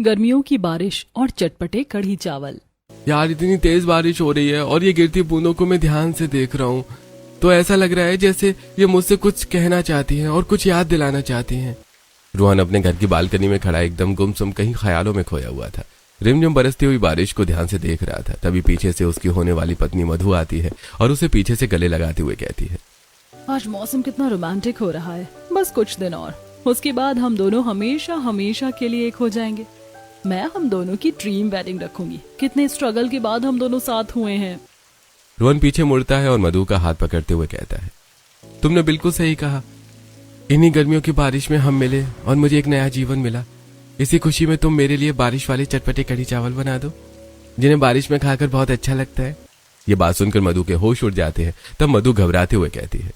गर्मियों की बारिश और चटपटे कढ़ी चावल। यार इतनी तेज बारिश हो रही है और ये गिरती बूंदों को मैं ध्यान से देख रहा हूँ, तो ऐसा लग रहा है जैसे ये मुझसे कुछ कहना चाहती हैं और कुछ याद दिलाना चाहती हैं। रोहन अपने घर की बालकनी में खड़ा एकदम गुमसुम कहीं ख्यालों में खोया हुआ था। रिमझिम बरसती हुई बारिश को ध्यान से देख रहा था। तभी पीछे से उसकी होने वाली पत्नी मधु आती है और उसे पीछे से गले लगाते हुए कहती है, आज मौसम कितना रोमांटिक हो रहा है, बस कुछ दिन और, उसके बाद हम दोनों हमेशा हमेशा के लिए एक हो जाएंगे। मैं हम दोनों की ड्रीम वेडिंग रखूंगी। कितने स्ट्रगल के बाद हम दोनों साथ हुए हैं। रोहन पीछे मुड़ता है और मधु का हाथ पकड़ते हुए कहता है, तुमने बिल्कुल सही कहा। इन्हीं गर्मियों की बारिश में हम मिले और मुझे एक नया जीवन मिला। इसी खुशी में तुम मेरे लिए बारिश वाले चटपटे कढ़ी चावल बना दो, जिन्हें बारिश में खाकर बहुत अच्छा लगता है। ये बात सुनकर मधु के होश उड़ जाते हैं। तब मधु घबराते हुए कहती है,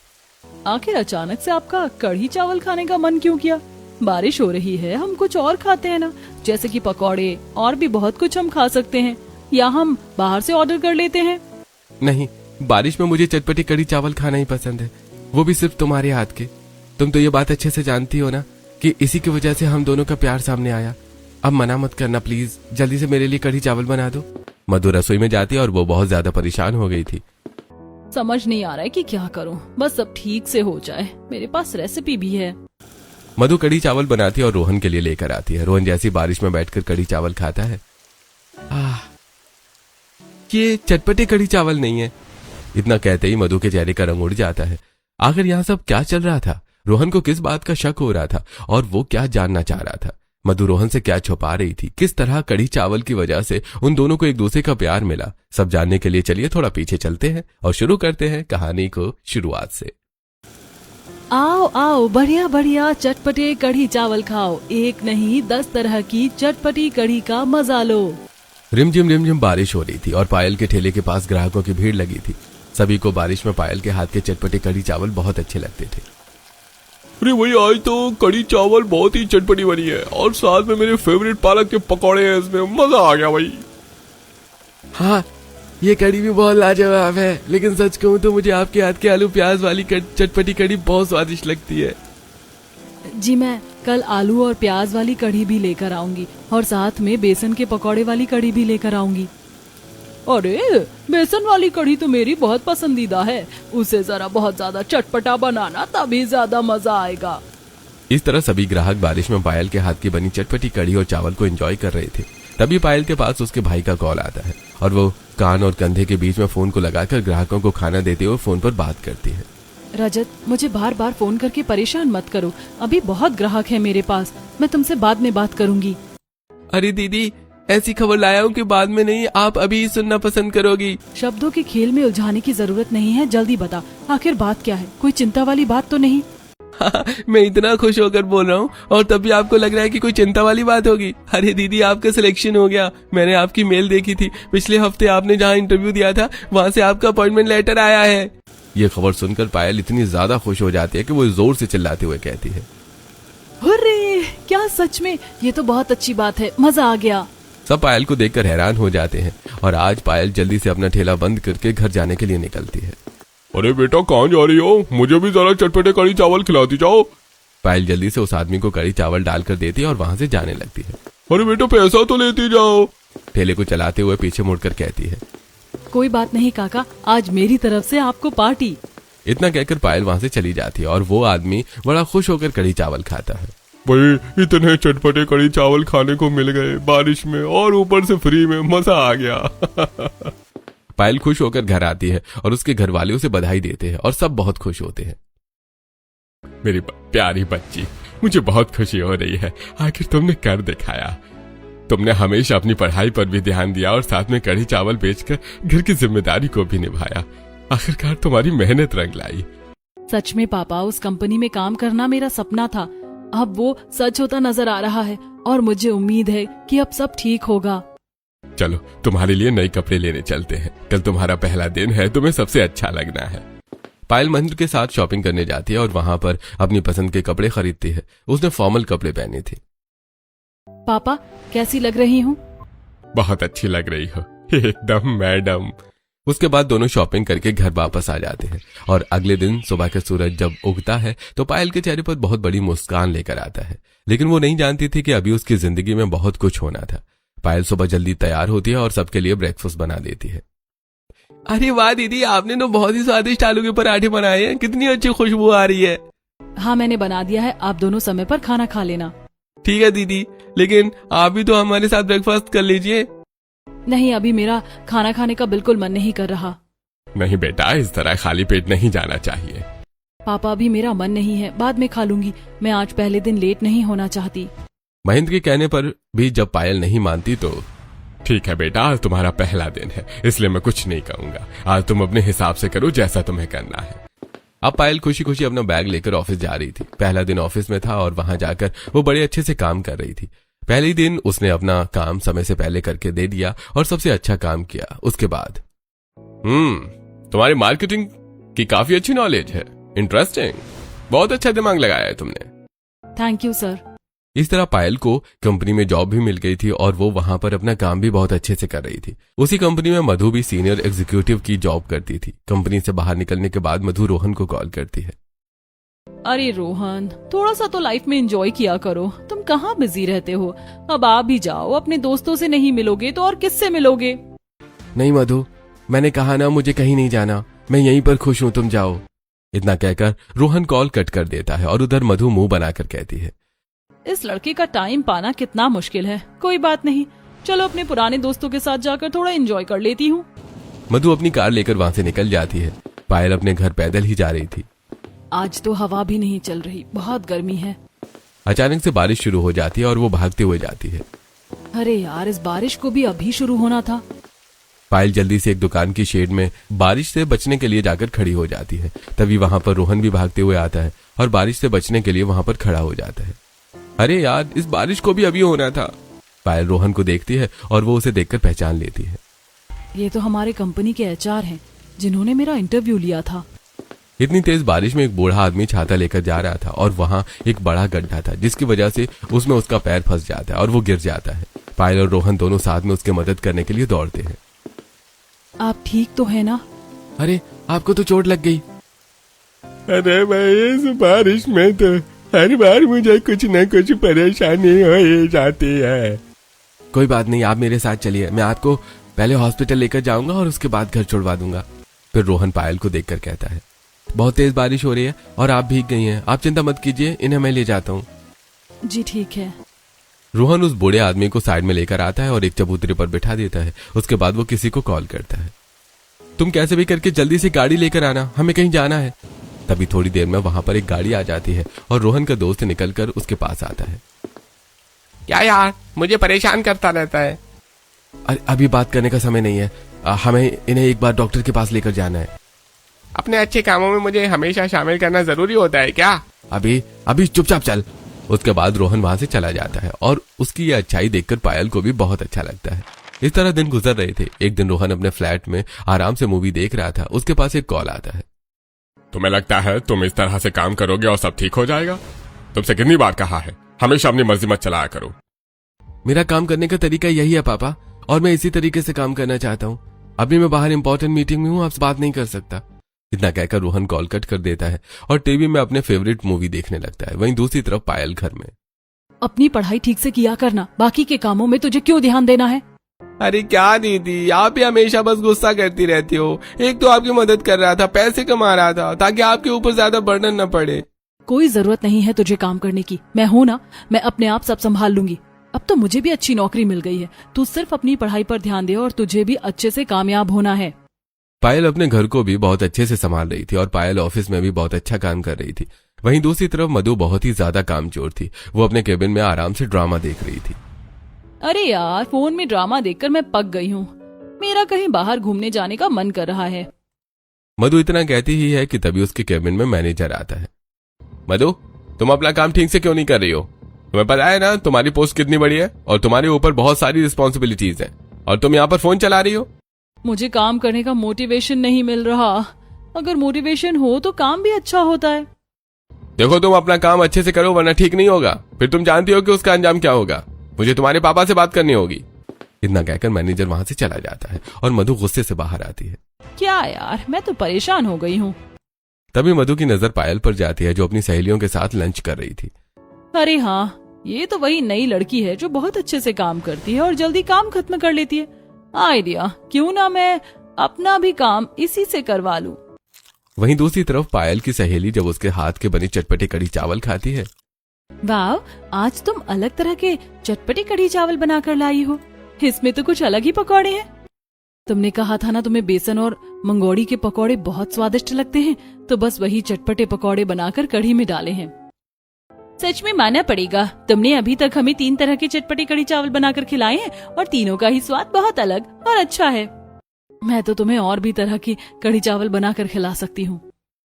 आखिर अचानक से आपका कढ़ी चावल खाने का मन क्यों किया? बारिश हो रही है, हम कुछ और खाते हैं ना, जैसे कि पकौड़े और भी बहुत कुछ हम खा सकते हैं, या हम बाहर से ऑर्डर कर लेते हैं। नहीं, बारिश में मुझे चटपटी कढ़ी चावल खाना ही पसंद है, वो भी सिर्फ तुम्हारे हाथ के। तुम तो ये बात अच्छे से जानती हो ना कि इसी की वजह से हम दोनों का प्यार सामने आया। अब मना मत करना प्लीज, जल्दी से मेरे लिए कढ़ी चावल बना दो। मधु रसोई में जाती है और वो बहुत ज्यादा परेशान हो गई थी। समझ नहीं आ रहा है कि क्या करूं, बस सब ठीक से हो जाए। मेरे पास रेसिपी भी है। मधु कढ़ी चावल बनाती है और रोहन के लिए लेकर आती है। रोहन जैसी बारिश में बैठकर कढ़ी चावल खाता है। ये चटपटे कढ़ी चावल नहीं है। इतना कहते ही मधु के चेहरे का रंग उड़ जाता है। आखिर यहाँ सब क्या चल रहा था? रोहन को किस बात का शक हो रहा था और वो क्या जानना चाह रहा था? मधु रोहन से क्या छुपा रही थी? किस तरह कढ़ी चावल की वजह से उन दोनों को एक दूसरे का प्यार मिला? सब जानने के लिए चलिए थोड़ा पीछे चलते हैं और शुरू करते हैं कहानी को शुरुआत से। आओ आओ, बढ़िया बढ़िया चटपटे कढ़ी चावल खाओ। एक नहीं 10 तरह की चटपटी कढ़ी का मजा लो। रिमझिम बारिश हो रही थी और पायल के ठेले के पास ग्राहकों की भीड़ लगी थी। सभी को बारिश में पायल के हाथ के चटपटे कढ़ी चावल बहुत अच्छे लगते थे। अरे भाई, आज तो कढ़ी चावल बहुत ही चटपटी बनी है और साथ में मेरे फेवरेट पालक के पकौड़े हैं, इसमें मजा आ गया भाई। हाँ, ये कढ़ी भी बहुत लाजवाब है, लेकिन सच कहूँ तो मुझे आपके हाथ के आलू प्याज वाली चटपटी कढ़ी बहुत स्वादिष्ट लगती है। जी मैं कल आलू और प्याज वाली कढ़ी भी लेकर आऊंगी और साथ में बेसन के पकौड़े वाली कढ़ी भी लेकर आऊंगी। अरे, बेसन वाली कढ़ी तो मेरी बहुत पसंदीदा है, उसे जरा बहुत ज्यादा चटपटा बनाना, तभी ज्यादा मजा आएगा। इस तरह सभी ग्राहक बारिश में पायल के हाथ की बनी चटपटी कढ़ी और चावल को एंजॉय कर रहे थे। तभी पायल के पास उसके भाई का कॉल आता है और वो कान और कंधे के बीच में फोन को लगाकर ग्राहकों को खाना देते हुए फोन पर बात करती है। रजत, मुझे बार बार फोन करके परेशान मत करो, अभी बहुत ग्राहक है मेरे पास, मैं तुमसे बाद में बात करूंगी। अरे दीदी, ऐसी खबर लाया हूँ कि बाद में नहीं, आप अभी ही सुनना पसंद करोगी। शब्दों के खेल में उलझाने की जरूरत नहीं है, जल्दी बता, आखिर बात क्या है? कोई चिंता वाली बात तो नहीं? मैं इतना खुश होकर बोल रहा हूँ और तब भी आपको लग रहा है कि कोई चिंता वाली बात होगी। अरे दीदी, आपका सिलेक्शन हो गया। मैंने आपकी मेल देखी थी, पिछले हफ्ते आपने जहाँ इंटरव्यू दिया था वहाँ से आपका अपॉइंटमेंट लेटर आया है। ये खबर सुनकर पायल इतनी ज्यादा खुश हो जाती है कि वो जोर से चिल्लाते हुए कहती है, अरे क्या सच में? ये तो बहुत अच्छी बात है, मजा आ गया। सब पायल को देखकर हैरान हो जाते हैं और आज पायल जल्दी से अपना ठेला बंद करके घर जाने के लिए निकलती है। अरे बेटा, कहाँ जा रही हो? मुझे भी जरा चटपटे कढ़ी चावल खिलाती जाओ। पायल जल्दी से उस आदमी को कढ़ी चावल डालकर देती है और वहाँ से जाने लगती है। अरे बेटा, पैसा तो लेती जाओ। ठेले को चलाते हुए पीछे मुड़कर कहती है, कोई बात नहीं काका, आज मेरी तरफ से आपको पार्टी। इतना कहकर पायल वहाँ से चली जाती है और वो आदमी बड़ा खुश होकर कढ़ी चावल खाता है। भाई, इतने चटपटे कढ़ी चावल खाने को मिल गए बारिश में और ऊपर से फ्री में, मजा आ गया। पायल खुश होकर घर आती है और उसके घर वाले उसे बधाई देते हैं और सब बहुत खुश होते हैं। मेरी प्यारी बच्ची, मुझे बहुत खुशी हो रही है। आखिर तुमने कर दिखाया। तुमने हमेशा अपनी पढ़ाई पर भी ध्यान दिया और साथ में कढ़ी चावल बेचकर घर की जिम्मेदारी को भी निभाया। आखिरकार तुम्हारी मेहनत रंग लाई। सच में पापा, उस कंपनी में काम करना मेरा सपना था, अब वो सच होता नजर आ रहा है और मुझे उम्मीद है कि अब सब ठीक होगा। चलो, तुम्हारे लिए नए कपड़े लेने चलते हैं। कल तुम्हारा पहला दिन है, तुम्हें सबसे अच्छा लगना है। पायल महेंद्र के साथ शॉपिंग करने जाती है और वहाँ पर अपनी पसंद के कपड़े खरीदती है। उसने फॉर्मल कपड़े पहने थे। पापा, कैसी लग रही हूँ? बहुत अच्छी लग रही हो, एकदम मैडम। उसके बाद दोनों शॉपिंग करके घर वापस आ जाते हैं और अगले दिन सुबह का सूरज जब उगता है तो पायल के चेहरे पर बहुत बड़ी मुस्कान लेकर आता है। लेकिन वो नहीं जानती थी कि अभी उसकी जिंदगी में बहुत कुछ होना था। पायल सुबह जल्दी तैयार होती है और सबके लिए ब्रेकफास्ट बना देती है। अरे वाह दीदी, आपने तो बहुत ही स्वादिष्ट आलू के पराठे बनाए हैं, कितनी अच्छी खुशबू आ रही है। हाँ मैंने बना दिया है, आप दोनों समय पर खाना खा लेना। ठीक है दीदी, लेकिन आप भी तो हमारे साथ ब्रेकफास्ट कर लीजिए। नहीं, अभी मेरा खाना खाने का बिल्कुल मन नहीं कर रहा। नहीं बेटा, इस तरह खाली पेट नहीं जाना चाहिए। पापा अभी मेरा मन नहीं है, बाद में खा लूंगी। मैं आज पहले दिन लेट नहीं होना चाहती। महेंद्र के कहने पर भी जब पायल नहीं मानती तो ठीक है बेटा, आज तुम्हारा पहला दिन है, इसलिए मैं कुछ नहीं कहूंगा। आज तुम अपने हिसाब से करो जैसा तुम्हें करना है। अब पायल खुशी खुशी अपना बैग लेकर ऑफिस जा रही थी। पहला दिन ऑफिस में था और वहां जाकर वो बड़े अच्छे से काम कर रही थी। पहले ही दिन उसने अपना काम समय से पहले करके दे दिया और सबसे अच्छा काम किया। उसके बाद तुम्हारी मार्केटिंग की काफी अच्छी नॉलेज है, इंटरेस्टिंग, बहुत अच्छा दिमाग लगाया है तुमने। Thank you sir. इस तरह पायल को कंपनी में जॉब भी मिल गई थी और वो वहां पर अपना काम भी बहुत अच्छे से कर रही थी। उसी कंपनी में मधु भी सीनियर एग्जीक्यूटिव की जॉब करती थी। कंपनी से बाहर निकलने के बाद मधु रोहन को कॉल करती है। अरे रोहन, थोड़ा सा तो लाइफ में एंजॉय किया करो। तुम कहाँ बिजी रहते हो? अब आ भी जाओ। अपने दोस्तों से नहीं मिलोगे तो और किससे मिलोगे? नहीं मधु, मैंने कहा ना मुझे कहीं नहीं जाना, मैं यहीं पर खुश हूं, तुम जाओ। इतना कहकर रोहन कॉल कट कर देता है और उधर मधु मुंह बनाकर कहती है, इस लड़के का टाइम पाना कितना मुश्किल है। कोई बात नहीं, चलो अपने पुराने दोस्तों के साथ जाकर थोड़ा एंजॉय कर लेती हूँ। मधु अपनी कार लेकर वहां से निकल जाती है। पायल अपने घर पैदल ही जा रही थी। आज तो हवा भी नहीं चल रही, बहुत गर्मी है। अचानक से बारिश शुरू हो जाती है और वो भागते हुए जाती है। अरे यार, इस बारिश को भी अभी शुरू होना था। पायल जल्दी से एक दुकान की शेड में बारिश से बचने के लिए जाकर खड़ी हो जाती है। तभी वहां पर रोहन भी भागते हुए आता है और बारिश से बचने के लिए वहां पर खड़ा हो जाता है। अरे यार, इस बारिश को भी अभी होना था। पायल रोहन को देखती है और वो उसे देखकर पहचान लेती है। ये तो हमारे कंपनी के एचआर हैं, जिन्होंने मेरा इंटरव्यू लिया था। इतनी तेज बारिश में एक बूढ़ा आदमी छाता लेकर जा रहा था और वहां एक बड़ा गड्ढा था जिसकी वजह से उसमें उसका पैर फंस जाता है और वो गिर जाता है। पायल और रोहन दोनों साथ में उसकी मदद करने के लिए दौड़ते हैं। आप ठीक तो है ना? अरे आपको तो चोट लग गई। अरे भाई, इस बारिश में तो हर बार मुझे कुछ न कुछ परेशानी हो जाती है। कोई बात नहीं, आप मेरे साथ चलिए, मैं आपको पहले हॉस्पिटल लेकर जाऊंगा और उसके बाद घर छुड़वा दूंगा। फिर रोहन पायल को देखकर कहता है, बहुत तेज बारिश हो रही है और आप भीग गई हैं, आप चिंता मत कीजिए, इन्हें मैं ले जाता हूँ। जी ठीक है। रोहन उस बूढ़े आदमी को साइड में लेकर आता है और एक चबूतरे पर बिठा देता है। उसके बाद वो किसी को कॉल करता है, तुम कैसे भी करके जल्दी से गाड़ी लेकर आना, हमें कहीं जाना है। तभी थोड़ी देर में वहां पर एक गाड़ी आ जाती है और रोहन का दोस्त निकलकर उसके पास आता है। क्या यार, मुझे परेशान करता रहता है। अरे अभी बात करने का समय नहीं है, हमें इन्हें एक बार डॉक्टर के पास लेकर जाना है। अपने अच्छे कामों में मुझे हमेशा शामिल करना जरूरी होता है क्या? अभी चुपचाप चल। उसके बाद रोहन वहां से चला जाता है और उसकी ये अच्छाई देखकर पायल को भी बहुत अच्छा लगता है। इस तरह दिन गुजर रहे थे। एक दिन रोहन अपने फ्लैट में आराम से मूवी देख रहा था। उसके पास एक कॉल आता है। तुम्हें लगता है तुम इस तरह से काम करोगे और सब ठीक हो जाएगा? तुमसे कितनी बार कहा है, हमेशा अपनी मर्जी मत चलाया करो। मेरा काम करने का तरीका यही है पापा, और मैं इसी तरीके से काम करना चाहता हूँ। अभी मैं बाहर इंपॉर्टेंट मीटिंग में हूँ, आपसे बात नहीं कर सकता। इतना कहकर रोहन कॉल कट कर देता है और टीवी में अपने फेवरेट मूवी देखने लगता है। वहीं दूसरी तरफ पायल घर में, अपनी पढ़ाई ठीक से किया करना, बाकी के कामों में तुझे क्यों ध्यान देना है? अरे क्या दीदी, आप भी हमेशा बस गुस्सा करती रहती हो। एक तो आपकी मदद कर रहा था, पैसे कमा रहा था ताकि आपके ऊपर ज्यादा बर्डन न पड़े। कोई जरूरत नहीं है तुझे काम करने की, मैं हूं ना, मैं अपने आप सब संभाल लूंगी। अब तो मुझे भी अच्छी नौकरी मिल गई है, तू सिर्फ अपनी पढ़ाई पर ध्यान दे और तुझे भी अच्छे से कामयाब होना है। पायल अपने घर को भी बहुत अच्छे से संभाल रही थी और पायल ऑफिस में भी बहुत अच्छा काम कर रही थी। वहीं दूसरी तरफ मधु बहुत ही ज्यादा कामचोर थी। वो अपने केबिन में आराम से ड्रामा देख रही थी। अरे यार, फोन में ड्रामा देखकर मैं पक गई हूँ। मेरा कहीं बाहर घूमने जाने का मन कर रहा है। मधु इतना कहती ही है कि तभी उसके केबिन में मैनेजर आता है। मधु, तुम अपना काम ठीक से क्यों नहीं कर रही हो? तुम्हें पता है ना तुम्हारी पोस्ट कितनी बड़ी है और तुम्हारे ऊपर बहुत सारी रिस्पॉन्सिबिलिटीज हैं, और तुम यहाँ पर फोन चला रही हो। मुझे काम करने का मोटिवेशन नहीं मिल रहा। अगर मोटिवेशन हो तो काम भी अच्छा होता है। देखो, तुम अपना काम अच्छे से करो वरना ठीक नहीं होगा। फिर तुम जानती हो कि उसका अंजाम क्या होगा। मुझे तुम्हारे पापा से बात करनी होगी। इतना कहकर मैनेजर वहां से चला जाता है और मधु गुस्से से बाहर आती है। क्या यार, मैं तो परेशान हो गई हूँ। तभी मधु की नजर पायल पर जाती है जो अपनी सहेलियों के साथ लंच कर रही थी। अरे हाँ, ये तो वही नई लड़की है जो बहुत अच्छे से काम करती है और जल्दी काम खत्म कर लेती है। आइडिया, क्यों ना मैं अपना भी काम इसी से करवा लूं। वहीं दूसरी तरफ पायल की सहेली जब उसके हाथ के बने चटपटे कढ़ी चावल खाती है। वाह, आज तुम अलग तरह के चटपटे कढ़ी चावल बनाकर लाई हो। इसमें तो कुछ अलग ही पकौड़े हैं। तुमने कहा था ना तुम्हें बेसन और मंगोड़ी के पकौड़े बहुत स्वादिष्ट लगते हैं, तो बस वही चटपटे पकौड़े बनाकर कढ़ी में डाले हैं। सच में मानना पड़ेगा, तुमने अभी तक हमें 3 तरह के चटपटे कढ़ी चावल बनाकर खिलाए हैं और तीनों का ही स्वाद बहुत अलग और अच्छा है। मैं तो तुम्हें और भी तरह की कढ़ी चावल बनाकर खिला सकती हूँ।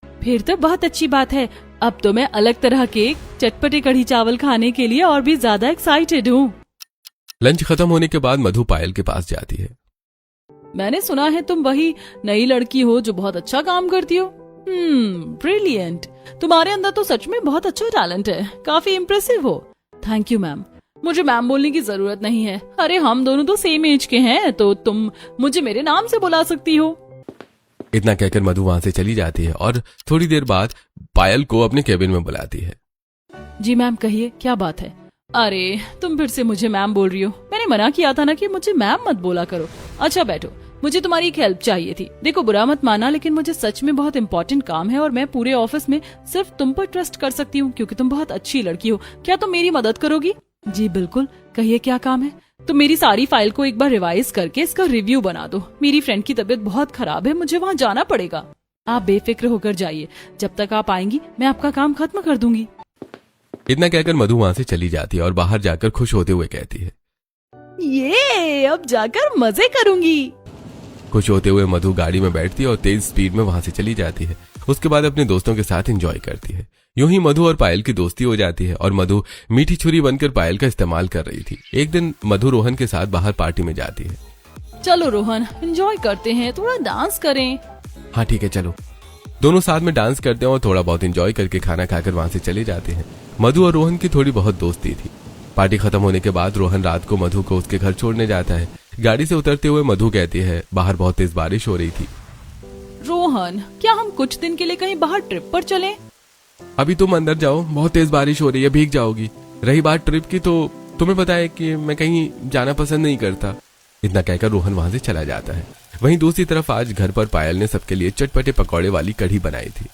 फिर तो बहुत अच्छी बात है। अब तो मैं अलग तरह के चटपटे कढ़ी चावल खाने के लिए और भी ज्यादा एक्साइटेड हूँ। लंच खत्म होने के बाद मधु पायल के पास जाती है। मैंने सुना है तुम वही नई लड़की हो जो बहुत अच्छा काम करती हो। ब्रिलियंट। तुम्हारे अंदर तो सच में बहुत अच्छा टैलेंट है, काफी इम्प्रेसिव हो। Thank you ma'am. मुझे मैम बोलने की जरूरत नहीं है। अरे हम दोनों तो सेम एज के हैं, तो तुम मुझे मेरे नाम से बुला सकती हो। इतना कहकर मधु वहां से चली जाती है और थोड़ी देर बाद पायल को अपने केबिन में बुलाती है। जी मैम, कहिए क्या बात है। अरे तुम फिर से मुझे मैम बोल रही हो। मैंने मना किया था ना कि मुझे मैम मत बोला करो। अच्छा बैठो, मुझे तुम्हारी एक हेल्प चाहिए थी। देखो बुरा मत माना, लेकिन मुझे सच में बहुत इंपॉर्टेंट काम है और मैं पूरे ऑफिस में सिर्फ तुम पर ट्रस्ट कर सकती हूँ, क्योंकि तुम बहुत अच्छी लड़की हो। क्या तुम मेरी मदद करोगी? जी बिल्कुल, कहिए क्या काम है। तुम मेरी सारी फाइल को एक बार रिवाइज करके इसका रिव्यू बना दो। मेरी फ्रेंड की तबीयत बहुत खराब है, मुझे वहाँ जाना पड़ेगा। आप बेफिक्र होकर जाइए, जब तक आप आएंगी मैं आपका काम खत्म कर दूंगी। इतना कहकर मधु वहां से चली जाती है और बाहर जाकर खुश होते हुए कहती है, ये अब जाकर मजे करूंगी। खुश होते हुए मधु गाड़ी में बैठती है और तेज स्पीड में वहां से चली जाती है। उसके बाद अपने दोस्तों के साथ एंजॉय करती है। यूं ही मधु और पायल की दोस्ती हो जाती है और मधु मीठी छुरी बनकर पायल का इस्तेमाल कर रही थी। एक दिन मधु रोहन के साथ बाहर पार्टी में जाती है। चलो रोहन, एंजॉय करते हैं, थोड़ा डांस करें। हाँ ठीक है चलो। दोनों साथ में डांस करते हैं और थोड़ा बहुत एंजॉय करके खाना खाकर वहां से चले जाते हैं। मधु और रोहन की थोड़ी बहुत दोस्ती थी। पार्टी खत्म होने के बाद रोहन रात को मधु को उसके घर छोड़ने जाता है। गाड़ी से उतरते हुए मधु कहती है, बाहर बहुत तेज बारिश हो रही थी। रोहन, क्या हम कुछ दिन के लिए कहीं बाहर ट्रिप पर चलें? अभी तुम अंदर जाओ, बहुत तेज बारिश हो रही है, भीग जाओगी। रही बात ट्रिप की, तो तुम्हें पता है कि मैं कहीं जाना पसंद नहीं करता। इतना कहकर रोहन वहां से चला जाता है। वहीं दूसरी तरफ आज घर पर पायल ने सबके लिए चटपटे पकौड़े वाली कढ़ी बनाई थी।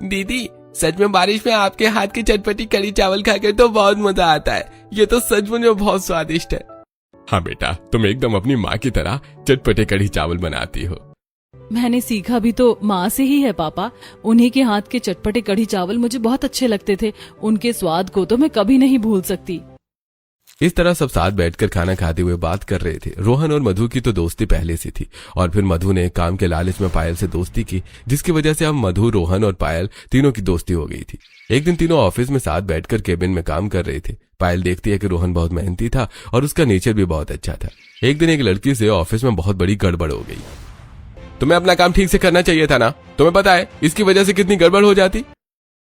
दीदी, सच में बारिश में आपके हाथ की चटपटी कढ़ी चावल खाकर तो बहुत मजा आता है। ये तो सच में बहुत स्वादिष्ट है। हाँ बेटा, तुम एकदम अपनी माँ की तरह चटपटे कढ़ी चावल बनाती हो। मैंने सीखा भी तो माँ से ही है पापा। उन्हीं के हाथ के चटपटे कढ़ी चावल मुझे बहुत अच्छे लगते थे। उनके स्वाद को तो मैं कभी नहीं भूल सकती। इस तरह सब साथ बैठकर खाना खाते हुए बात कर रहे थे। रोहन और मधु की तो दोस्ती पहले से थी और फिर मधु ने काम के लालच में पायल से दोस्ती की, जिसकी वजह से अब मधु, रोहन और पायल तीनों की दोस्ती हो गई थी। एक दिन तीनों ऑफिस में साथ बैठकर केबिन में काम कर रहे थे। पायल देखती है कि रोहन बहुत मेहनती था और उसका नेचर भी बहुत अच्छा था। एक दिन एक लड़की से ऑफिस में बहुत बड़ी गड़बड़ हो गई। तुम्हें अपना काम ठीक से करना चाहिए था ना, तुम्हें पता है इसकी वजह से कितनी गड़बड़ हो जाती।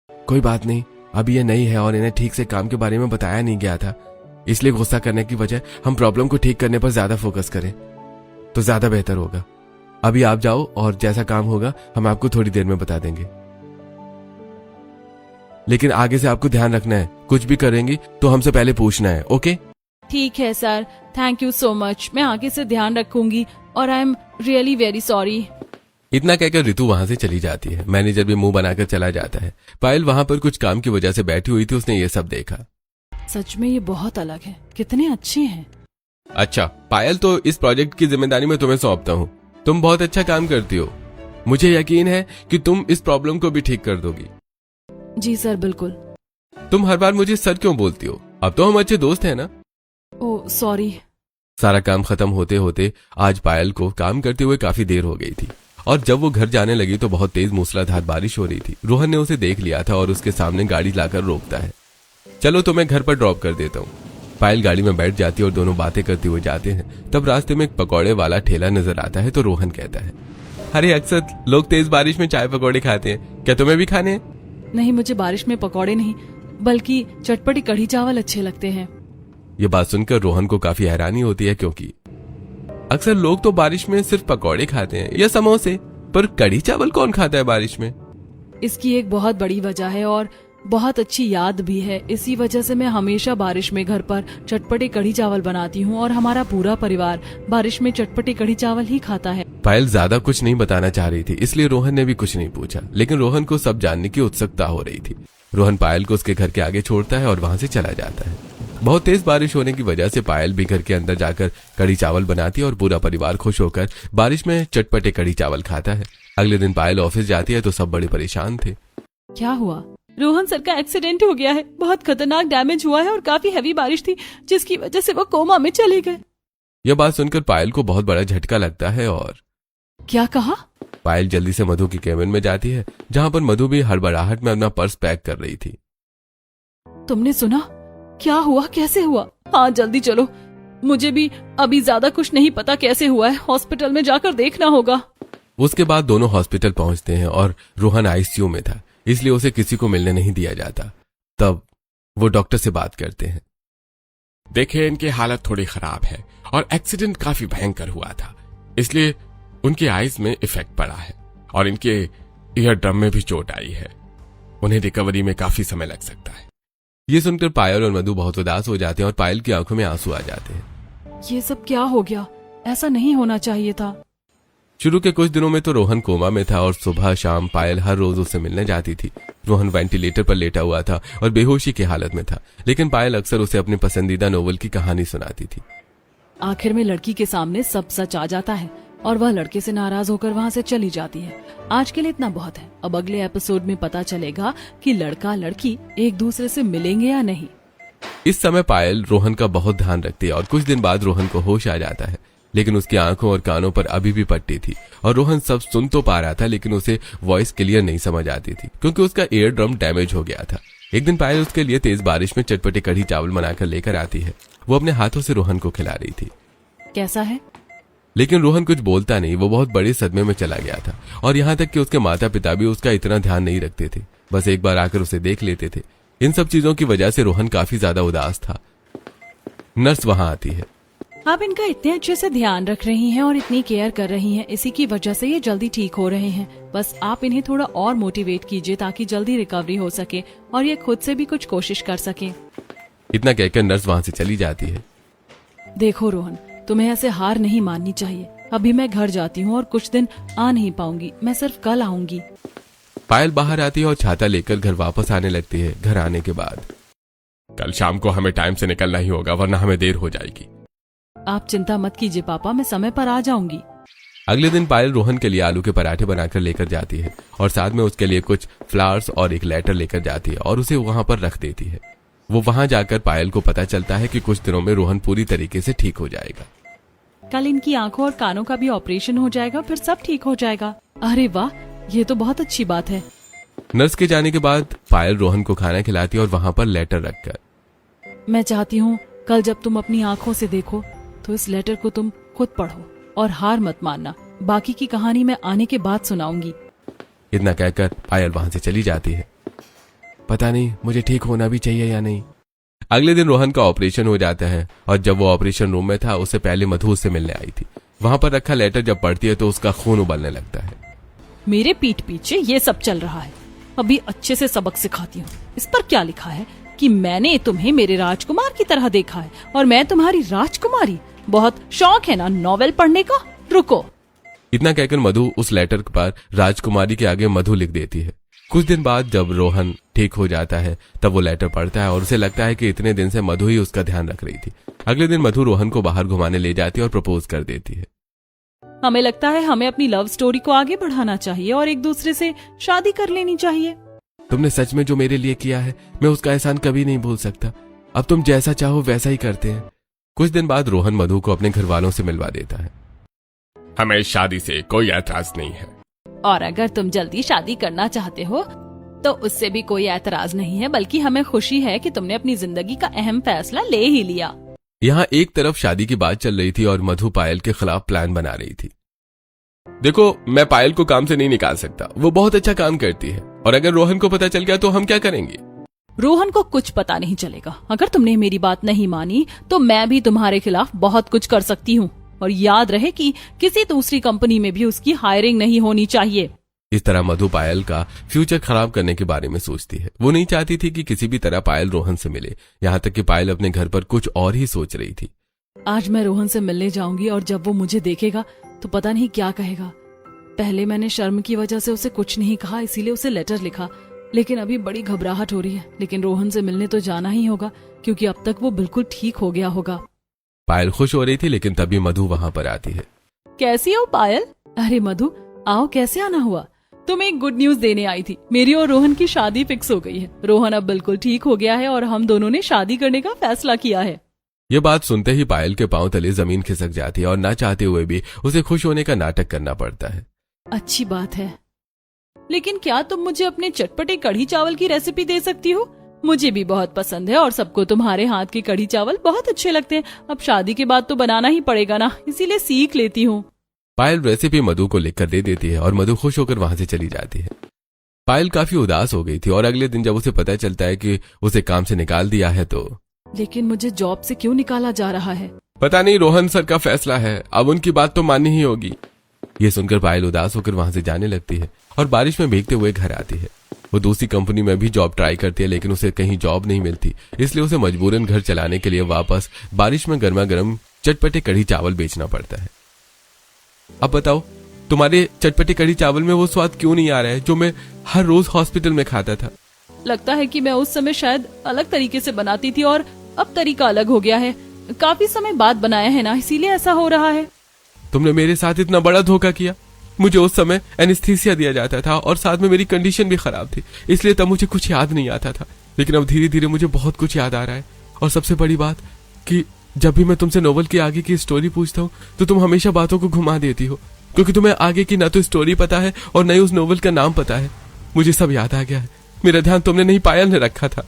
कोई बात नहीं, अभी ये नई है और इन्हें ठीक से काम के बारे में बताया नहीं गया था, इसलिए गुस्सा करने की बजाय हम प्रॉब्लम को ठीक करने पर ज्यादा फोकस करें तो ज्यादा बेहतर होगा। अभी आप जाओ और जैसा काम होगा हम आपको थोड़ी देर में बता देंगे, लेकिन आगे से आपको ध्यान रखना है, कुछ भी करेंगी तो हमसे पहले पूछना है। ओके? ठीक है sir, thank you so much. मैं आगे से ध्यान रखूंगी और I am really very sorry. इतना कहकर रितु वहां से चली जाती है। मैनेजर भी मुंह बनाकर चला जाता है। पायल वहां पर कुछ काम की वजह से बैठी हुई थी। उसने ये सब देखा। सच में ये बहुत अलग है, कितने अच्छे हैं। अच्छा पायल, तो इस प्रोजेक्ट की जिम्मेदारी मैं तुम्हें सौंपता हूँ। तुम बहुत अच्छा काम करती हो, मुझे यकीन है कि तुम इस प्रॉब्लम को भी ठीक कर दोगी। जी सर, बिल्कुल। तुम हर बार मुझे सर क्यों बोलती हो? अब तो हम अच्छे दोस्त हैं ना। Oh sorry. सारा काम खत्म होते होते आज पायल को काम करते हुए काफी देर हो गई थी और जब वो घर जाने लगी तो बहुत तेज मूसलाधार बारिश हो रही थी। रोहन ने उसे देख लिया था और उसके सामने गाड़ी लाकर रोकता है। चलो तो मैं घर पर ड्रॉप कर देता हूँ। पायल गाड़ी में बैठ जाती है और दोनों बातें करते हुए जाते हैं। तब रास्ते में एक पकौड़े वाला ठेला नजर आता है तो रोहन कहता है, अरे अक्सर लोग तेज बारिश में चाय पकौड़े खाते हैं, क्या तुम्हें भी खाने हैं? नहीं, मुझे बारिश में पकौड़े नहीं बल्कि चटपटी कढ़ी चावल अच्छे लगते हैं। ये बात सुनकर रोहन को काफी हैरानी होती है, क्योंकि अक्सर लोग तो बारिश में सिर्फ पकौड़े खाते हैं या समोसे, पर कढ़ी चावल कौन खाता है बारिश में? इसकी एक बहुत बड़ी वजह है और बहुत अच्छी याद भी है। इसी वजह से मैं हमेशा बारिश में घर पर चटपटे कढ़ी चावल बनाती हूँ और हमारा पूरा परिवार बारिश में चटपटे कढ़ी चावल ही खाता है। पायल ज्यादा कुछ नहीं बताना चाह रही थी, इसलिए रोहन ने भी कुछ नहीं पूछा, लेकिन रोहन को सब जानने की उत्सुकता हो रही थी। रोहन पायल को उसके घर के आगे छोड़ता है और वहां से चला जाता है। बहुत तेज बारिश होने की वजह से पायल भी घर के अंदर जाकर कढ़ी चावल बनाती है और पूरा परिवार खुश होकर बारिश में चटपटे कढ़ी चावल खाता है। अगले दिन पायल ऑफिस जाती है तो सब बड़े परेशान थे। क्या हुआ? रोहन सर का एक्सीडेंट हो गया है। बहुत खतरनाक डैमेज हुआ है और काफी हैवी बारिश थी जिसकी वजह से वो कोमा में चले गए। यह बात सुनकर पायल को बहुत बड़ा झटका लगता है और क्या कहा? पायल जल्दी से मधु की केबिन में जाती है, जहां पर मधु भी हड़बड़ाहट में अपना पर्स पैक कर रही थी। तुमने सुना? क्या हुआ? कैसे हुआ? हाँ जल्दी चलो, मुझे भी अभी ज्यादा कुछ नहीं पता कैसे हुआ है, हॉस्पिटल में जाकर देखना होगा। उसके बाद दोनों हॉस्पिटल पहुंचते हैं और रोहन आईसीयू में था, इसलिए उसे किसी को मिलने नहीं दिया जाता। तब वो डॉक्टर से बात करते हैं। देखिए, इनकी हालत थोड़ी खराब है और एक्सीडेंट काफी भयंकर हुआ था, इसलिए उनकी आईज में इफेक्ट पड़ा है और इनके ईयर ड्रम में भी चोट आई है। उन्हें रिकवरी में काफी समय लग सकता है। ये सुनकर पायल और मधु बहुत उदास हो जाते हैं और पायल की आंखों में आंसू आ जाते हैं। ये सब क्या हो गया? ऐसा नहीं होना चाहिए था। शुरू के कुछ दिनों में तो रोहन कोमा में था और सुबह शाम पायल हर रोज उससे मिलने जाती थी। रोहन वेंटिलेटर पर लेटा हुआ था और बेहोशी की हालत में था, लेकिन पायल अक्सर उसे अपनी पसंदीदा नोवेल की कहानी सुनाती थी। आखिर में लड़की के सामने सब सच आ जाता है और वह लड़के से नाराज होकर वहाँ से चली जाती है। आज के लिए इतना बहुत है। अब अगले एपिसोड में पता चलेगा कि लड़का लड़की एक दूसरे से मिलेंगे या नहीं। इस समय पायल रोहन का बहुत ध्यान रखती है और कुछ दिन बाद रोहन को होश आ जाता है, लेकिन उसकी आंखों और कानों पर अभी भी पट्टी थी और रोहन सब सुन तो पा रहा था, लेकिन उसे वॉइस क्लियर नहीं समझ आती थी क्योंकि उसका ईयर ड्रम डैमेज हो गया था। एक दिन पायल उसके लिए तेज बारिश में चटपटे कढ़ी चावल बनाकर लेकर आती है। वो अपने हाथों से रोहन को खिला रही थी। कैसा है? लेकिन रोहन कुछ बोलता नहीं। वो बहुत बड़े सदमे में चला गया था और यहाँ तक कि उसके माता पिता भी उसका इतना ध्यान नहीं रखते थे, बस एक बार आकर उसे देख लेते थे। इन सब चीजों की वजह से रोहन काफी ज्यादा उदास था। नर्स वहां आती है। आप इनका इतने अच्छे से ध्यान रख रही हैं और इतनी केयर कर रही हैं, इसी की वजह से ये जल्दी ठीक हो रहे हैं। बस आप इन्हें थोड़ा और मोटिवेट कीजिए ताकि जल्दी रिकवरी हो सके और ये खुद से भी कुछ कोशिश कर सके। इतना कहकर नर्स वहां से चली जाती है। देखो रोहन, तुम्हें ऐसे हार नहीं माननी चाहिए। अभी मैं घर जाती हूँ और कुछ दिन आ नहीं पाऊंगी, मैं सिर्फ कल आऊंगी। पायल बाहर आती है और छाता लेकर घर वापस आने लगती है। घर आने के बाद कल शाम को हमें टाइम से निकलना ही होगा, वरना हमें देर हो जाएगी। आप चिंता मत कीजिए पापा, मैं समय पर आ जाऊंगी। अगले दिन पायल रोहन के लिए आलू के पराठे बनाकर लेकर जाती है और साथ में उसके लिए कुछ फ्लावर्स और एक लेटर लेकर जाती है और उसे वहां पर रख देती है। वो वहां जाकर पायल को पता चलता है कि कुछ दिनों में रोहन पूरी तरीके से ठीक हो जाएगा। कल इनकी आंखों और कानों का भी ऑपरेशन हो जाएगा, फिर सब ठीक हो जाएगा। अरे वाह, ये तो बहुत अच्छी बात है। नर्स के जाने के बाद पायल रोहन को खाना खिलाती है और वहां पर लेटर रखकर, मैं चाहती हूँ कल जब तुम अपनी आंखों से देखो तो इस लेटर को तुम खुद पढ़ो और हार मत मानना। बाकी की कहानी मैं आने के बाद सुनाऊंगी। इतना कहकर पायल वहां से चली जाती है। पता नहीं मुझे ठीक होना भी चाहिए या नहीं। अगले दिन रोहन का ऑपरेशन हो जाता है और जब वो ऑपरेशन रूम में था उससे पहले मधु उससे मिलने आई थी। वहां पर रखा लेटर जब पढ़ती है तो उसका खून उबलने लगता है। मेरे पीठ पीछे ये सब चल रहा है, अभी अच्छे से सबक सिखाती हूँ। इस पर क्या लिखा है कि मैंने तुम्हें मेरे राजकुमार की तरह देखा है और मैं तुम्हारी राजकुमारी। बहुत शौक है ना नॉवेल पढ़ने का? रुको। इतना कहकर मधु उस लेटर पर राजकुमारी के आगे मधु लिख देती है। कुछ दिन बाद जब रोहन ठीक हो जाता है तब वो लेटर पढ़ता है और उसे लगता है कि इतने दिन से मधु ही उसका ध्यान रख रही थी। अगले दिन मधु रोहन को बाहर घुमाने ले जाती है और प्रपोज कर देती है। हमें लगता है हमें अपनी लव स्टोरी को आगे बढ़ाना चाहिए और एक दूसरे से शादी कर लेनी चाहिए। तुमने सच में जो मेरे लिए किया है मैं उसका एहसान कभी नहीं भूल सकता। अब तुम जैसा चाहो वैसा ही करते हैं। कुछ दिन बाद रोहन मधु को अपने घर वालों से मिलवा देता है। हमें इस शादी से कोई ऐतराज नहीं है और अगर तुम जल्दी शादी करना चाहते हो तो उससे भी कोई ऐतराज नहीं है, बल्कि हमें खुशी है कि तुमने अपनी जिंदगी का अहम फैसला ले ही लिया। यहाँ एक तरफ शादी की बात चल रही थी और मधु पायल के खिलाफ प्लान बना रही थी। देखो, मैं पायल को काम से नहीं निकाल सकता, वो बहुत अच्छा काम करती है और अगर रोहन को पता चल गया तो हम क्या करेंगे? रोहन को कुछ पता नहीं चलेगा। अगर तुमने मेरी बात नहीं मानी तो मैं भी तुम्हारे खिलाफ बहुत कुछ कर सकती हूँ और याद रहे कि किसी दूसरी कंपनी में भी उसकी हायरिंग नहीं होनी चाहिए। इस तरह मधु पायल का फ्यूचर खराब करने के बारे में सोचती है। वो नहीं चाहती थी कि किसी भी तरह पायल रोहन से मिले, यहाँ तक कि पायल अपने घर पर कुछ और ही सोच रही थी। आज मैं रोहन से मिलने जाऊंगी और जब वो मुझे देखेगा तो पता नहीं क्या कहेगा। पहले मैंने शर्म की वजह से उसे कुछ नहीं कहा, इसीलिए उसे लेटर लिखा, लेकिन अभी बड़ी घबराहट हो रही है। लेकिन रोहन से मिलने तो जाना ही होगा क्योंकि अब तक वो बिल्कुल ठीक हो गया होगा। पायल खुश हो रही थी, लेकिन तभी मधु वहां पर आती है। कैसी हो पायल? अरे मधु, आओ, कैसे आना हुआ? तुम्हें एक गुड न्यूज देने आई थी। मेरी और रोहन की शादी फिक्स हो गई है। रोहन अब बिल्कुल ठीक हो गया है और हम दोनों ने शादी करने का फैसला किया है। ये बात सुनते ही पायल के पांव तले जमीन खिसक जाती है और ना चाहते हुए भी उसे खुश होने का नाटक करना पड़ता है। अच्छी बात है, लेकिन क्या तुम मुझे अपने चटपटे कढ़ी चावल की रेसिपी दे सकती हो? मुझे भी बहुत पसंद है और सबको तुम्हारे हाथ के कढ़ी चावल बहुत अच्छे लगते हैं। अब शादी के बाद तो बनाना ही पड़ेगा ना, इसीलिए सीख लेती हूँ। पायल रेसिपी मधु को लिखकर दे देती है और मधु खुश होकर वहां से चली जाती है। पायल काफी उदास हो गई थी और अगले दिन जब उसे पता चलता है कि उसे काम से निकाल दिया है तो लेकिन मुझे जॉब से क्यों निकाला जा रहा है? पता नहीं, रोहन सर का फैसला है, अब उनकी बात तो माननी ही होगी। ये सुनकर पायल उदास होकर वहां से जाने लगती है और बारिश में भीगते हुए घर आती है। वो दूसरी कंपनी में भी जॉब ट्राई करती है, लेकिन उसे कहीं जॉब नहीं मिलती, इसलिए उसे मजबूरन घर चलाने के लिए वापस बारिश में गर्मा गर्म चटपटे कढ़ी चावल बेचना पड़ता है। अब बताओ, तुम्हारे चटपटे कढ़ी चावल में वो स्वाद क्यों नहीं आ रहा है जो मैं हर रोज हॉस्पिटल में खाता था? लगता है कि मैं उस समय शायद अलग तरीके से बनाती थी और अब तरीका अलग हो गया है। काफी समय बाद बनाया है ना, इसीलिए ऐसा हो रहा है। तुमने मेरे साथ इतना बड़ा धोखा किया। मुझे उस समय एनेस्थीसिया दिया जाता था और साथ में मेरी कंडीशन भी खराब थी, इसलिए तब मुझे कुछ याद नहीं आता था। लेकिन अब धीरे धीरे मुझे बहुत कुछ याद आ रहा है। और सबसे बड़ी बात कि जब भी मैं तुमसे नोवेल के आगे की स्टोरी पूछता हूँ तो तुम हमेशा बातों को घुमा देती हो, क्योंकि तुम्हें आगे की ना तो स्टोरी पता है और न ही उस नोवेल का नाम पता है। मुझे सब याद आ गया है। मेरा ध्यान तुमने नहीं, पायल ने रखा था।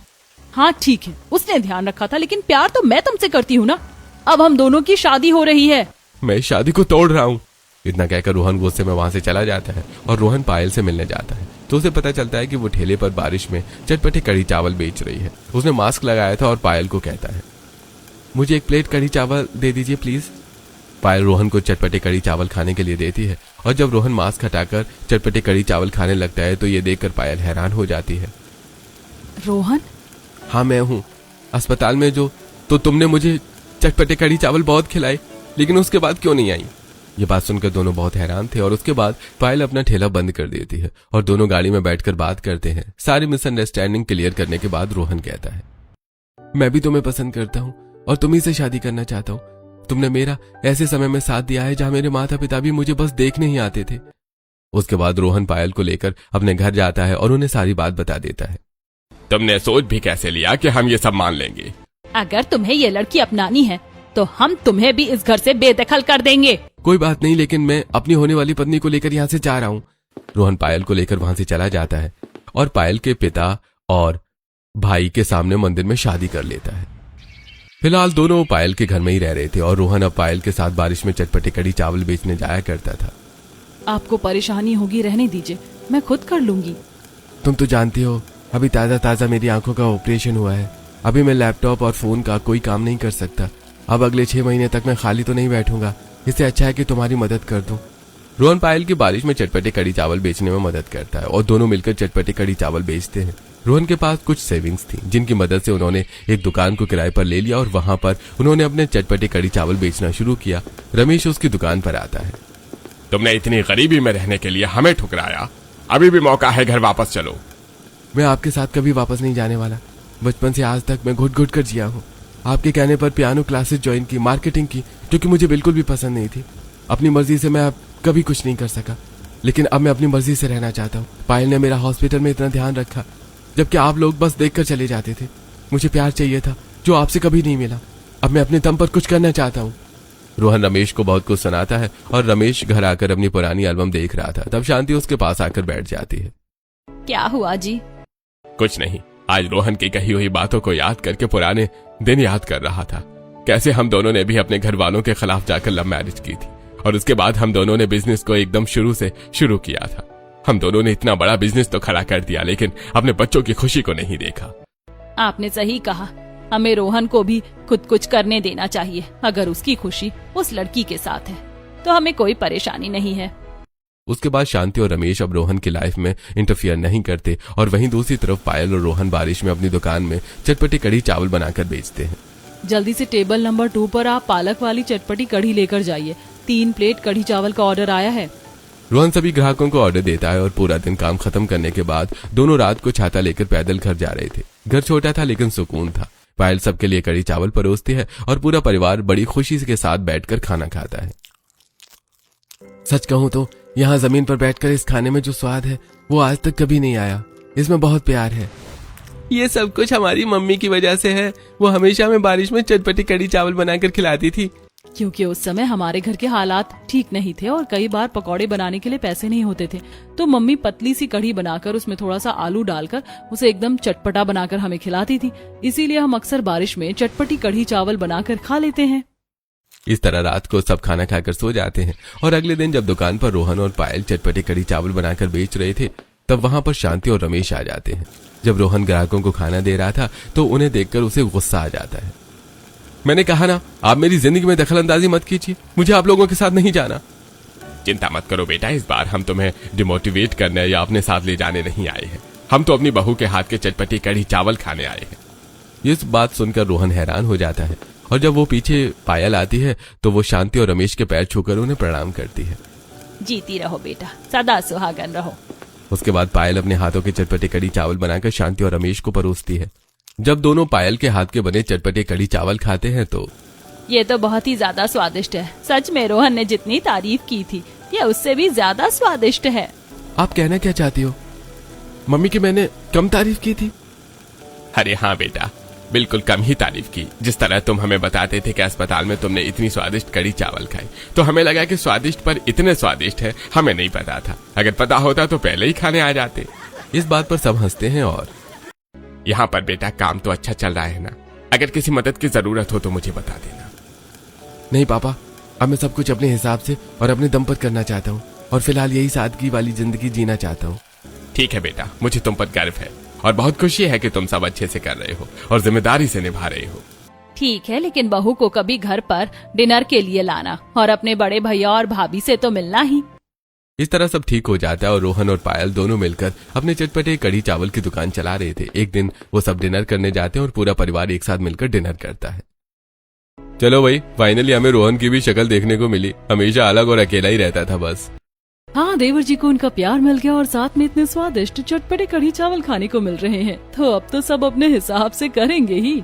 हाँ ठीक है, उसने ध्यान रखा था, लेकिन प्यार तो मैं तुमसे करती हूँ ना। अब हम दोनों की शादी हो रही है। मैं शादी को तोड़ रहा हूँ। इतना कहकर रोहन गुस्से में वहां से चला जाता है और रोहन पायल से मिलने जाता है तो उसे पता चलता है कि वो ठेले पर बारिश में चटपटे कढ़ी चावल बेच रही है। उसने मास्क लगाया था और पायल को कहता है, मुझे एक प्लेट कढ़ी चावल दे दीजिए प्लीज। पायल रोहन को चटपटे कढ़ी चावल खाने के लिए देती है और जब रोहन मास्क हटाकर चटपटे कढ़ी चावल खाने लगता है तो ये देखकर पायल हैरान हो जाती है। रोहन? हाँ मैं हूँ। अस्पताल में जो तो तुमने मुझे चटपटे कढ़ी चावल बहुत खिलाए, लेकिन उसके बाद क्यों नहीं आई? ये बात सुनकर दोनों बहुत हैरान थे और उसके बाद पायल अपना ठेला बंद कर देती है और दोनों गाड़ी में बैठकर बात करते हैं। सारी मिसअंडरस्टैंडिंग क्लियर करने के बाद रोहन कहता है, मैं भी तुम्हें पसंद करता हूँ और तुम्ही से शादी करना चाहता हूँ। तुमने मेरा ऐसे समय में साथ दिया है जहाँ मेरे माता पिता भी मुझे बस देखने ही आते थे। उसके बाद रोहन पायल को लेकर अपने घर जाता है और उन्हें सारी बात बता देता है। तुमने सोच भी कैसे लिया कि हम ये सब मान लेंगे? अगर तुम्हें ये लड़की अपनानी है तो हम तुम्हें भी इस घर से बेदखल कर देंगे। कोई बात नहीं, लेकिन मैं अपनी होने वाली पत्नी को लेकर यहाँ से जा रहा हूँ। रोहन पायल को लेकर वहां से चला जाता है और पायल के पिता और भाई के सामने मंदिर में शादी कर लेता है। फिलहाल दोनों पायल के घर में ही रह रहे थे और रोहन अब पायल के साथ बारिश में चटपटे कढ़ी चावल बेचने जाया करता था। आपको परेशानी होगी, रहने दीजिए, मैं खुद कर लूंगी। तुम तो जानती हो, अभी ताजा ताजा मेरी आंखों का ऑपरेशन हुआ है। अभी मैं लैपटॉप और फोन का कोई काम नहीं कर सकता। अब अगले 6 महीने तक मैं खाली तो नहीं बैठूंगा। इससे अच्छा है कि तुम्हारी मदद कर दूं। रोहन पायल की बारिश में चटपटे कढ़ी चावल बेचने में मदद करता है और दोनों मिलकर चटपटे कढ़ी चावल बेचते हैं। रोहन के पास कुछ सेविंग्स थी, जिनकी मदद से उन्होंने एक दुकान को किराए पर ले लिया और वहां पर उन्होंने अपने चटपटे कढ़ी चावल बेचना शुरू किया। रमेश उसकी दुकान पर आता है। तुमने इतनी गरीबी में रहने के लिए हमें ठुकराया, अभी भी मौका है, घर वापस चलो। मैं आपके साथ कभी वापस नहीं जाने वाला। बचपन से आज तक मैं घुट घुट कर जिया हूँ। आपके कहने पर पियानो क्लासेस ज्वाइन की, मार्केटिंग की, जो कि मुझे बिल्कुल भी पसंद नहीं थी। अपनी मर्जी से मैं अब कभी कुछ नहीं कर सका, लेकिन अब मैं अपनी मर्जी से रहना चाहता हूँ। पायल ने मेरा हॉस्पिटल में इतना ध्यान रखा, जबकि आप लोग बस देखकर चले जाते थे। मुझे प्यार चाहिए था, जो आपसे कभी नहीं मिला। अब मैं अपने दम पर कुछ करना चाहता हूँ। रोहन रमेश को बहुत कुछ सुनाता है और रमेश घर आकर अपनी पुरानी एल्बम देख रहा था। तब शांति उसके पास आकर बैठ जाती है। क्या हुआ जी? कुछ नहीं, आज रोहन की कही हुई बातों को याद करके पुराने दिन याद कर रहा था। कैसे हम दोनों ने भी अपने घर वालों के खिलाफ जाकर लव मैरिज की थी और उसके बाद हम दोनों ने बिजनेस को एकदम शुरू से शुरू किया था। हम दोनों ने इतना बड़ा बिजनेस तो खड़ा कर दिया, लेकिन अपने बच्चों की खुशी को नहीं देखा। आपने सही कहा, हमें रोहन को भी खुद कुछ करने देना चाहिए। अगर उसकी खुशी उस लड़की के साथ है तो हमें कोई परेशानी नहीं है। उसके बाद शांति और रमेश अब रोहन की लाइफ में इंटरफियर नहीं करते और वहीं दूसरी तरफ पायल और रोहन बारिश में अपनी दुकान में चटपटी कढ़ी चावल बनाकर बेचते हैं। जल्दी से टेबल नंबर 2 पर आप पालक वाली चटपटी कढ़ी लेकर जाइए। 3 प्लेट कढ़ी चावल का ऑर्डर आया है। रोहन सभी ग्राहकों को ऑर्डर देता है और पूरा दिन काम खत्म करने के बाद दोनों रात को छाता लेकर पैदल घर जा रहे थे। घर छोटा था लेकिन सुकून था। पायल सबके लिए कढ़ी चावल परोसती है और पूरा परिवार बड़ी खुशी के साथ बैठकर खाना खाता है। सच कहूं तो यहाँ जमीन पर बैठकर इस खाने में जो स्वाद है वो आज तक कभी नहीं आया। इसमें बहुत प्यार है। ये सब कुछ हमारी मम्मी की वजह से है। वो हमेशा हमें बारिश में चटपटी कढ़ी चावल बनाकर खिलाती थी। क्योंकि उस समय हमारे घर के हालात ठीक नहीं थे और कई बार पकौड़े बनाने के लिए पैसे नहीं होते थे, तो मम्मी पतली सी कढ़ी बनाकर उसमें थोड़ा सा आलू डालकर उसे एकदम चटपटा बनाकर हमें खिलाती थी। इसीलिए हम अक्सर बारिश में चटपटी कढ़ी चावल बनाकर खा लेते हैं। इस तरह रात को सब खाना खाकर सो जाते हैं और अगले दिन जब दुकान पर रोहन और पायल चटपटी कढ़ी चावल बनाकर बेच रहे थे तब वहां पर शांति और रमेश आ जाते हैं। जब रोहन ग्राहकों को खाना दे रहा था तो उन्हें देखकर उसे गुस्सा आ जाता है। मैंने कहा ना, आप मेरी जिंदगी में दखलंदाजी मत कीजिए। मुझे आप लोगों के साथ नहीं जाना। चिंता मत करो बेटा, इस बार हम तुम्हें डिमोटिवेट करने या अपने साथ ले जाने नहीं आए हैं। हम तो अपनी बहू के हाथ के चटपटी कढ़ी चावल खाने आए हैं। इस बात सुनकर रोहन हैरान हो जाता है और जब वो पीछे पायल आती है तो वो शांति और रमेश के पैर छूकर उन्हें प्रणाम करती है। जीती रहो बेटा, सदा सुहागन रहो। उसके बाद पायल अपने हाथों के चटपटे कढ़ी चावल बनाकर शांति और रमेश को परोसती है। जब दोनों पायल के हाथ के बने चटपटे कढ़ी चावल खाते हैं तो ये तो बहुत ही ज्यादा स्वादिष्ट है। सच में रोहन ने जितनी तारीफ की थी ये उससे भी ज्यादा स्वादिष्ट है। आप कहना क्या चाहती हो? मम्मी की मैंने कम तारीफ की थी? अरे हाँ बेटा, बिल्कुल कम ही तारीफ की। जिस तरह तुम हमें बताते थे कि अस्पताल में तुमने इतनी स्वादिष्ट कढ़ी चावल खाई तो हमें लगा कि स्वादिष्ट पर इतने स्वादिष्ट है, हमें नहीं पता था। अगर पता होता तो पहले ही खाने आ जाते। इस बात पर सब हंसते हैं। और यहाँ पर बेटा काम तो अच्छा चल रहा है ना? अगर किसी मदद की जरूरत हो तो मुझे बता देना। नहीं पापा, अब मैं सब कुछ अपने हिसाब से और अपने दम पर करना चाहता हूँ और फिलहाल यही सादगी वाली जिंदगी जीना चाहता हूँ। ठीक है बेटा, मुझे तुम पर गर्व है और बहुत खुशी है कि तुम सब अच्छे से कर रहे हो और जिम्मेदारी से निभा रहे हो। ठीक है, लेकिन बहू को कभी घर पर डिनर के लिए लाना और अपने बड़े भैया और भाभी से तो मिलना ही। इस तरह सब ठीक हो जाता है और रोहन और पायल दोनों मिलकर अपने चटपटे कढ़ी चावल की दुकान चला रहे थे। एक दिन वो सब डिनर करने जाते हैं और पूरा परिवार एक साथ मिलकर डिनर करता है। चलो भाई, फाइनली हमें रोहन की भी शक्ल देखने को मिली। हमेशा अलग और अकेला ही रहता था बस। हाँ, देवर जी को उनका प्यार मिल गया और साथ में इतने स्वादिष्ट चटपटे कढ़ी चावल खाने को मिल रहे हैं, तो अब तो सब अपने हिसाब से करेंगे ही।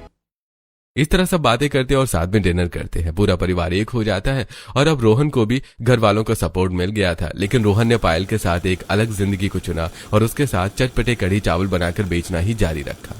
इस तरह सब बातें करते और साथ में डिनर करते हैं। पूरा परिवार एक हो जाता है और अब रोहन को भी घर वालों का सपोर्ट मिल गया था, लेकिन रोहन ने पायल के साथ एक अलग जिंदगी को चुना और उसके साथ चटपटे कढ़ी चावल बनाकर बेचना ही जारी रखा।